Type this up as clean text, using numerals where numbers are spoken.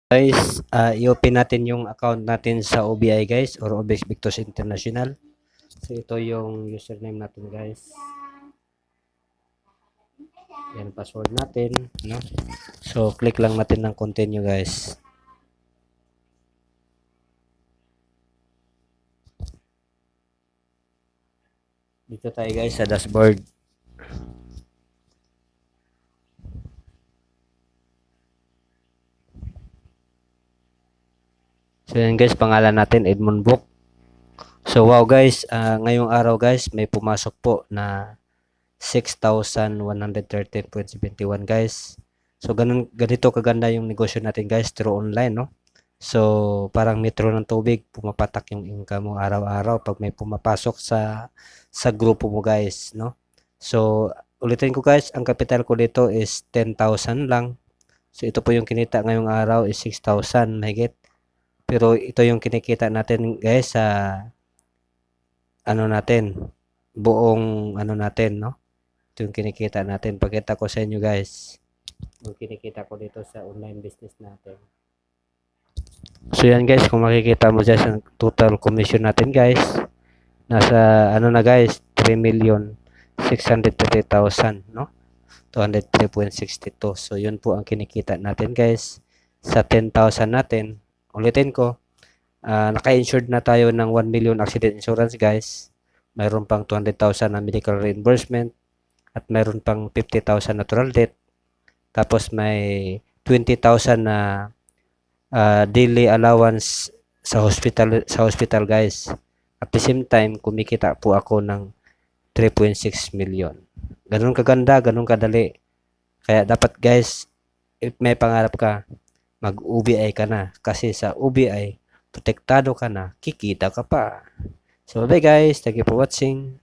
Guys, i-open natin yung account natin sa OBI guys or OBS Victos International. So ito yung username natin guys. Yan password natin, no? So click lang natin ng continue guys. Dito tayo guys sa dashboard. So yan guys, pangalan natin Edmond Book. So wow guys, ngayong araw guys, may pumasok po na 6,113.71 guys. So ganito kaganda yung negosyo natin guys through online, no? So parang metro ng tubig, pumapatak yung income mo araw-araw pag may pumapasok sa grupo mo guys, no? So ulitin ko guys, ang capital ko dito is 10,000 lang. So ito po yung kinita ngayong araw is 6,000 mahigit. Pero ito yung kinikita natin guys sa ano natin, buong ano natin, no? Ito yung kinikita natin. Pakita ko sa inyo guys. Yung kinikita ko dito sa online business natin. So yan guys, kung makikita mo dyan sa total commission natin guys, nasa ano na guys, 3,630,000, no? 203.62. So yun po ang kinikita natin guys sa 10,000 natin. Ulitin ko, naka-insured na tayo ng 1 million accident insurance guys. Mayroon pang 200,000 na medical reimbursement at mayroon pang 50,000 natural death. Tapos may 20,000 na daily allowance sa hospital guys. At the same time, kumikita po ako ng 3.6 million. Ganun kaganda, ganun kadali. Kaya dapat guys, if may pangarap ka, mag-UBI ka na. Kasi sa UBI, protektado ka na, kikita ka pa. So bye guys, thank you for watching.